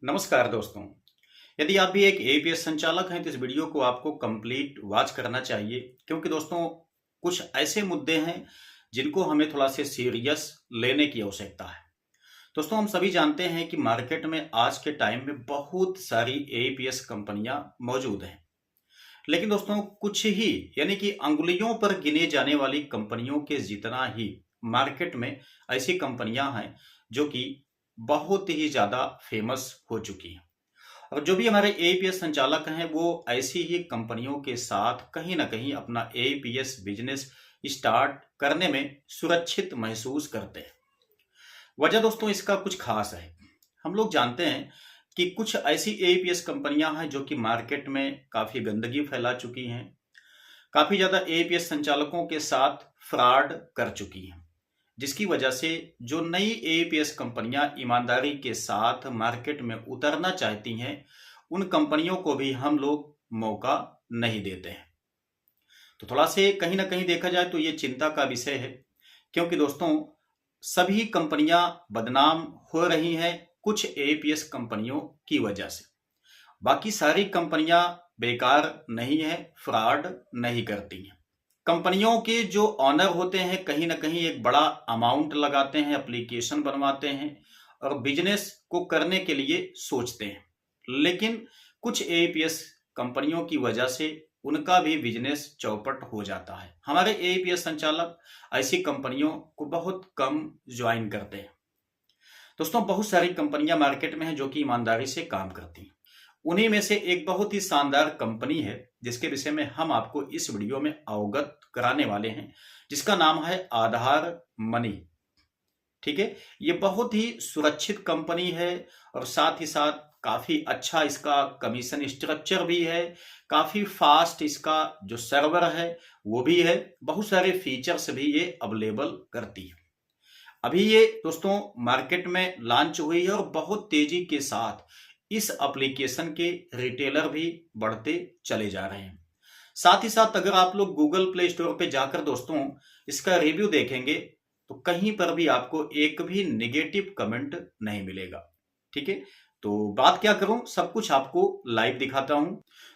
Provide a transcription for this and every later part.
नमस्कार दोस्तों। यदि आप भी एक एपीएस संचालक हैं तो इस वीडियो को आपको कंप्लीट वॉच करना चाहिए, क्योंकि दोस्तों कुछ ऐसे मुद्दे हैं जिनको हमें थोड़ा से सीरियस लेने की आवश्यकता है। दोस्तों, हम सभी जानते हैं कि मार्केट में आज के टाइम में बहुत सारी एपीएस कंपनियां मौजूद हैं, लेकिन दोस्तों कुछ ही यानी कि अंगुलियों पर गिने जाने वाली कंपनियों के जितना ही मार्केट में ऐसी कंपनियां हैं जो कि बहुत ही ज्यादा फेमस हो चुकी हैं। और जो भी हमारे एपीएस संचालक हैं वो ऐसी ही कंपनियों के साथ कहीं ना कहीं अपना एपीएस बिजनेस स्टार्ट करने में सुरक्षित महसूस करते हैं। वजह दोस्तों इसका कुछ खास है। हम लोग जानते हैं कि कुछ ऐसी एपीएस कंपनियां हैं जो कि मार्केट में काफी गंदगी फैला चुकी हैं, काफी ज्यादा एपीएस संचालकों के साथ फ्रॉड कर चुकी हैं, जिसकी वजह से जो नई एपीएस कंपनियां ईमानदारी के साथ मार्केट में उतरना चाहती हैं उन कंपनियों को भी हम लोग मौका नहीं देते हैं। तो थोड़ा से कहीं ना कहीं देखा जाए तो ये चिंता का विषय है, क्योंकि दोस्तों सभी कंपनियां बदनाम हो रही हैं कुछ एपीएस कंपनियों की वजह से। बाकी सारी कंपनियां बेकार नहीं है, फ्रॉड नहीं करती हैं। कंपनियों के जो ऑनर होते हैं कहीं ना कहीं एक बड़ा अमाउंट लगाते हैं, एप्लीकेशन बनवाते हैं और बिजनेस को करने के लिए सोचते हैं, लेकिन कुछ एपीएस कंपनियों की वजह से उनका भी बिजनेस चौपट हो जाता है। हमारे एपीएस संचालक ऐसी कंपनियों को बहुत कम ज्वाइन करते हैं। दोस्तों, बहुत सारी कंपनियां मार्केट में हैं जो कि ईमानदारी से काम करती हैं। उन्हीं में से एक बहुत ही शानदार कंपनी है जिसके विषय में हम आपको इस वीडियो में अवगत कराने वाले हैं, जिसका नाम है आधार मनी। ठीक है, ये बहुत ही सुरक्षित कंपनी है और साथ ही साथ काफी अच्छा इसका कमीशन स्ट्रक्चर भी है, काफी फास्ट इसका जो सर्वर है वो भी है, बहुत सारे फीचर्स भी ये अवेलेबल करती है। अभी ये दोस्तों मार्केट में लॉन्च हुई है और बहुत तेजी के साथ इस एप्लीकेशन के रिटेलर भी बढ़ते चले जा रहे हैं। साथ ही साथ अगर आप लोग गूगल प्ले स्टोर पे जाकर दोस्तों इसका रिव्यू देखेंगे तो कहीं पर भी आपको एक भी नेगेटिव कमेंट नहीं मिलेगा। ठीक है, तो बात क्या करूं, सब कुछ आपको लाइव दिखाता हूं।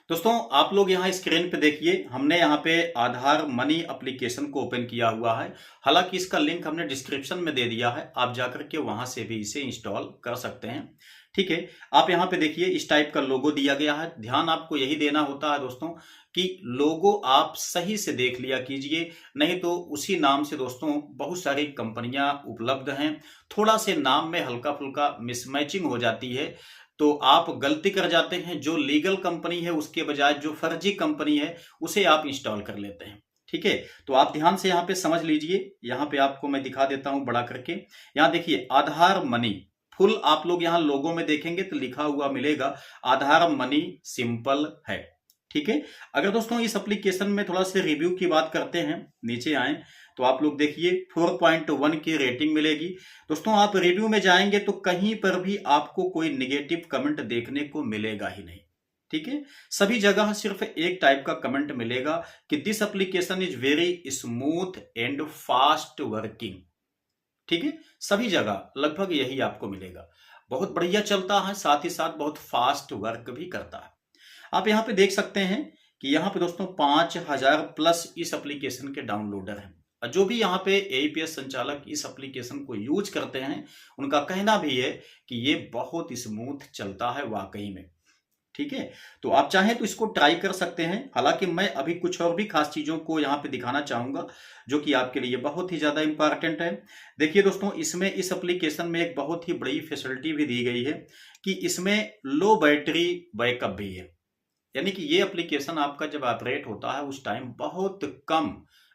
दोस्तों, आप लोग यहाँ स्क्रीन पे देखिए, हमने यहाँ पे आधार मनी एप्लीकेशन को ओपन किया हुआ है। हालांकि इसका लिंक हमने डिस्क्रिप्शन में दे दिया है, आप जाकर के वहां से भी इसे इंस्टॉल कर सकते हैं। ठीक है, आप यहाँ पे देखिए इस टाइप का लोगो दिया गया है। ध्यान आपको यही देना होता है दोस्तों कि लोगो आप सही से देख लिया कीजिए, नहीं तो उसी नाम से दोस्तों बहुत सारी कंपनियां उपलब्ध हैं। थोड़ा से नाम में हल्का फुल्का मिसमैचिंग हो जाती है तो आप गलती कर जाते हैं। जो लीगल कंपनी है उसके बजाय जो फर्जी कंपनी है उसे आप इंस्टॉल कर लेते हैं। ठीक है, तो आप ध्यान से यहाँ पे समझ लीजिए। यहाँ पे आपको मैं दिखा देता हूं बड़ा करके। यहाँ देखिए आधार मनी फुल, आप लोग यहाँ लोगों में देखेंगे तो लिखा हुआ मिलेगा आधार मनी सिंपल है। ठीक है, अगर दोस्तों इस एप्लीकेशन में थोड़ा सा रिव्यू की बात करते हैं, नीचे आए तो आप लोग देखिए 4.1 की रेटिंग मिलेगी। दोस्तों आप रिव्यू में जाएंगे तो कहीं पर भी आपको कोई निगेटिव कमेंट देखने को मिलेगा ही नहीं। ठीक है, सभी जगह सिर्फ एक टाइप का कमेंट मिलेगा कि this application is very smooth and fast working. ठीक है, सभी जगह लगभग यही आपको मिलेगा। बहुत बढ़िया चलता है, साथ ही साथ बहुत फास्ट वर्क भी करता है। आप यहाँ पे देख सकते हैं कि यहाँ पे दोस्तों 5000 प्लस इस एप्लीकेशन के डाउनलोडर हैं। और जो भी यहाँ पे एपीएस संचालक इस एप्लीकेशन को यूज करते हैं उनका कहना भी है कि ये बहुत स्मूथ चलता है वाकई में। ठीक है, तो आप चाहें तो इसको ट्राई कर सकते हैं। हालांकि मैं अभी कुछ और भी खास चीजों को यहाँ पे दिखाना चाहूंगा जो कि आपके लिए बहुत ही ज्यादा इंपॉर्टेंट है। देखिए दोस्तों, इसमें इस एप्लीकेशन में एक बहुत ही बड़ी फैसिलिटी भी दी गई है कि इसमें लो बैटरी बैकअप भी है। यानी कि ये एप्लीकेशन आपका जब ऑपरेट होता है उस टाइम बहुत कम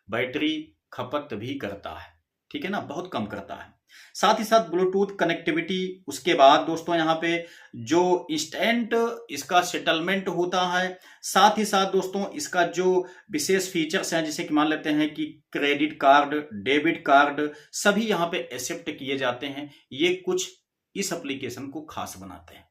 बैटरी खपत भी करता है। ठीक है ना, बहुत कम करता है। साथ ही साथ ब्लूटूथ कनेक्टिविटी, उसके बाद दोस्तों यहाँ पे जो इंस्टेंट इसका सेटलमेंट होता है, साथ ही साथ दोस्तों इसका जो विशेष फीचर्स हैं जैसे कि मान लेते हैं कि क्रेडिट कार्ड, डेबिट कार्ड सभी यहाँ पे एक्सेप्ट किए जाते हैं। ये कुछ इस एप्लीकेशन को खास बनाते हैं।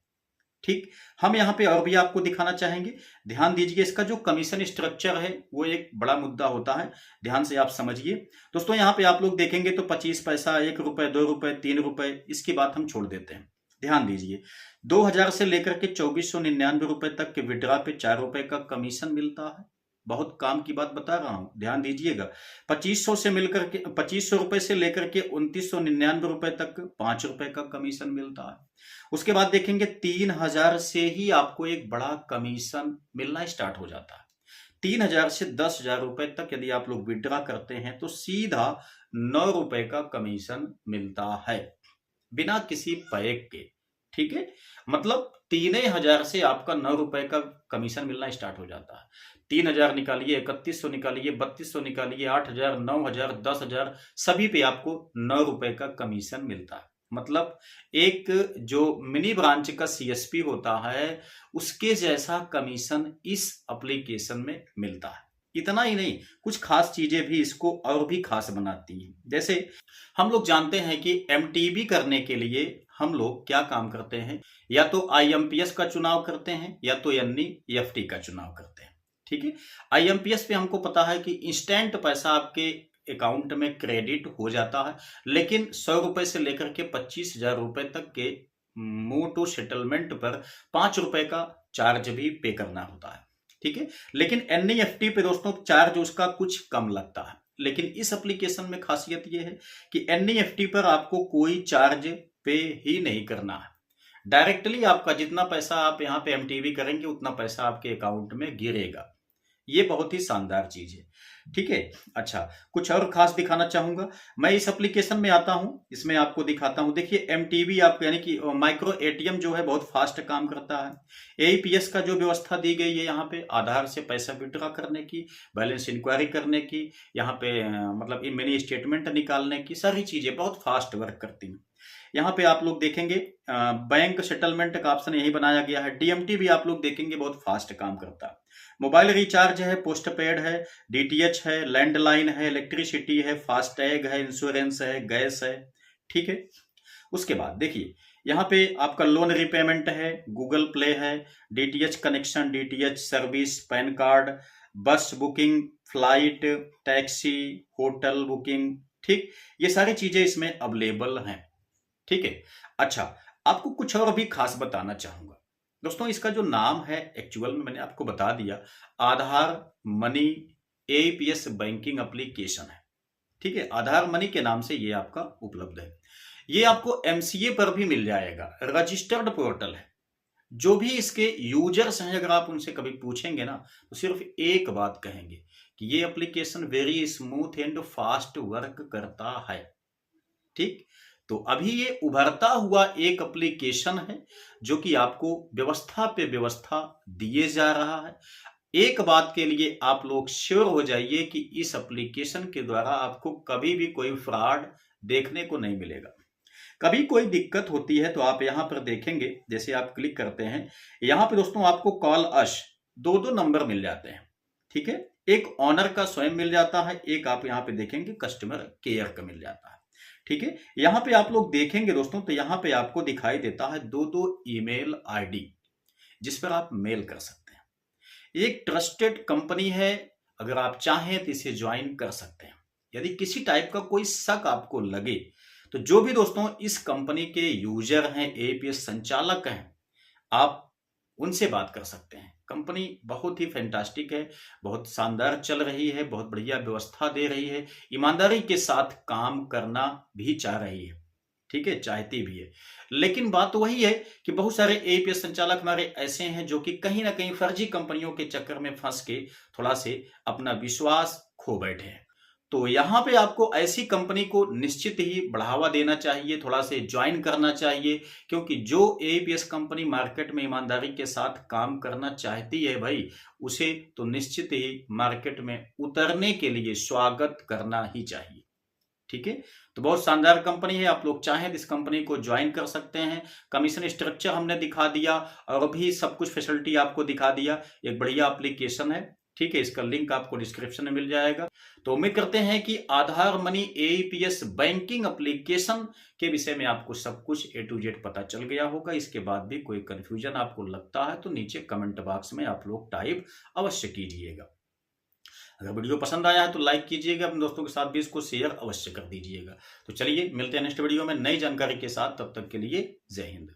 ठीक, हम यहाँ पे और भी आपको दिखाना चाहेंगे। ध्यान दीजिए, इसका जो कमीशन स्ट्रक्चर है वो एक बड़ा मुद्दा होता है, ध्यान से आप समझिए। दोस्तों यहाँ पे आप लोग देखेंगे तो 25 पैसा, 1 रुपए, 2 रुपए, 3 रुपए, इसकी बात हम छोड़ देते हैं। ध्यान दीजिए, 2000 से लेकर के 2499 रुपए तक के विड्रा पे 4 रुपए का कमीशन मिलता है। बहुत काम की बात बता रहा हूं, ध्यान दीजिएगा। 2500 रुपए से लेकर के 2999 रुपए तक 5 रुपए का कमीशन मिलता है। उसके बाद देखेंगे 3000 से ही आपको एक बड़ा कमीशन मिलना स्टार्ट हो जाता है। 3000 से 10,000 रुपए तक यदि आप लोग विड्रा करते हैं तो सीधा 9 रुपए का कमीशन मिलता है, बिना किसी पैक के। ठीक है, मतलब 3000 से आपका 9 रुपए का कमीशन मिलना स्टार्ट हो जाता है। 3000 निकालिए, 3100 निकालिए, 3200 निकालिए, 8000, 9000, 10,000, सभी पे आपको 9 रुपए का कमीशन मिलता है। मतलब एक जो मिनी ब्रांच का सीएसपी होता है उसके जैसा कमीशन इस एप्लीकेशन में मिलता है। इतना ही नहीं, कुछ खास चीजें भी इसको और भी खास बनाती हैं। जैसे हम लोग जानते हैं कि एमटीबी करने के लिए हम लोग क्या काम करते हैं, या तो आईएमपीएस का चुनाव करते हैं या तो एनईएफटी का चुनाव करते हैं। ठीक है, आईएमपीएस पे हमको पता है कि इंस्टेंट पैसा आपके अकाउंट में क्रेडिट हो जाता है, लेकिन 100 रुपए से लेकर के 25,000 रुपए तक के मोटो सेटलमेंट पर 5 रुपए का चार्ज भी पे करना होता है। ठीक है, लेकिन एनईएफटी पे दोस्तों चार्ज उसका कुछ कम लगता है। लेकिन इस एप्लीकेशन में खासियत यह है कि एनईएफटी पर आपको कोई चार्ज पे ही नहीं करना है। डायरेक्टली आपका जितना पैसा आप यहाँ पे एमटीबी करेंगे उतना पैसा आपके अकाउंट में गिरेगा। ये बहुत ही शानदार चीज है। ठीक है, अच्छा कुछ और खास दिखाना चाहूंगा। मैं इस एप्लीकेशन में आता हूं, इसमें आपको दिखाता हूं। देखिए एमटीबी आपको यानी कि माइक्रो एटीएम जो है बहुत फास्ट काम करता है। एईपीएस का जो व्यवस्था दी गई है यहाँ पे आधार से पैसा विड्रॉ करने की, बैलेंस इंक्वायरी करने की, यहाँ पे मतलब मिनी स्टेटमेंट निकालने की, सारी चीजें बहुत फास्ट वर्क करती हैं। यहाँ पे आप लोग देखेंगे बैंक सेटलमेंट का ऑप्शन यही बनाया गया है। डीएमटी भी आप लोग देखेंगे बहुत फास्ट काम करता है। मोबाइल रिचार्ज है, पोस्ट पेड है, डीटीएच है, लैंडलाइन है, इलेक्ट्रिसिटी है, फास्टैग है, इंश्योरेंस है, गैस है। ठीक है, उसके बाद देखिए यहाँ पे आपका लोन रिपेमेंट है, गूगल प्ले है, DTH connection, DTH service, PAN card, bus booking, flight, taxi, hotel booking. ठीक, ये सारी चीजें इसमें अवेलेबल हैं। ठीक है, अच्छा आपको कुछ और भी खास बताना चाहूंगा दोस्तों। इसका जो नाम है एक्चुअल में मैंने आपको बता दिया, आधार मनी एईपीएस बैंकिंग एप्लीकेशन है। ठीक है, आधार मनी के नाम से ये आपका उपलब्ध है। ये आपको एमसीए पर भी मिल जाएगा, रजिस्टर्ड पोर्टल है। जो भी इसके यूजर्स हैं अगर आप उनसे कभी पूछेंगे ना तो सिर्फ एक बात कहेंगे कि ये application very smooth and fast work करता है। ठीक, तो अभी ये उभरता हुआ एक एप्लीकेशन है जो कि आपको व्यवस्था पे व्यवस्था दिए जा रहा है। एक बात के लिए आप लोग श्योर हो जाइए कि इस एप्लीकेशन के द्वारा आपको कभी भी कोई फ्रॉड देखने को नहीं मिलेगा। कभी कोई दिक्कत होती है तो आप यहां पर देखेंगे, जैसे आप क्लिक करते हैं यहां पे दोस्तों आपको कॉल अस दो नंबर मिल जाते हैं। ठीक है, एक ऑनर का स्वयं मिल जाता है, एक आप यहां पे देखेंगे कस्टमर केयर का मिल जाता है। ठीक है, यहां पे आप लोग देखेंगे दोस्तों तो यहां पे आपको दिखाई देता है दो ईमेल आईडी जिस पर आप मेल कर सकते हैं। एक ट्रस्टेड कंपनी है, अगर आप चाहें तो इसे ज्वाइन कर सकते हैं। यदि किसी टाइप का कोई शक आपको लगे तो जो भी दोस्तों इस कंपनी के यूजर हैं, एईपीएस संचालक हैं, आप उनसे बात कर सकते हैं। कंपनी बहुत ही फैंटास्टिक है, बहुत शानदार चल रही है, बहुत बढ़िया व्यवस्था दे रही है, ईमानदारी के साथ काम करना भी चाह रही है। ठीक है, चाहती भी है। लेकिन बात तो वही है कि बहुत सारे एईपीएस संचालक हमारे ऐसे हैं जो कि कहीं ना कहीं फर्जी कंपनियों के चक्कर में फंस के थोड़ा से अपना विश्वास खो बैठे हैं। तो यहाँ पे आपको ऐसी कंपनी को निश्चित ही बढ़ावा देना चाहिए, थोड़ा से ज्वाइन करना चाहिए, क्योंकि जो एईपीएस कंपनी मार्केट में ईमानदारी के साथ काम करना चाहती है भाई, उसे तो निश्चित ही मार्केट में उतरने के लिए स्वागत करना ही चाहिए। ठीक है, तो बहुत शानदार कंपनी है, आप लोग चाहें तो इस कंपनी को ज्वाइन कर सकते हैं। कमीशन स्ट्रक्चर हमने दिखा दिया और भी सब कुछ फैसिलिटी आपको दिखा दिया। एक बढ़िया एप्लीकेशन है। ठीक है, इसका लिंक आपको डिस्क्रिप्शन में मिल जाएगा। तो उम्मीद करते हैं कि आधार मनी एईपीएस बैंकिंग एप्लीकेशन के विषय में आपको सब कुछ ए टू जेड पता चल गया होगा। इसके बाद भी कोई कंफ्यूजन आपको लगता है तो नीचे कमेंट बॉक्स में आप लोग टाइप अवश्य कीजिएगा। अगर वीडियो पसंद आया है तो लाइक कीजिएगा, अपने दोस्तों के साथ भी इसको शेयर अवश्य कर दीजिएगा। तो चलिए मिलते हैं नेक्स्ट वीडियो में नई जानकारी के साथ, तब तक के लिए जय हिंद।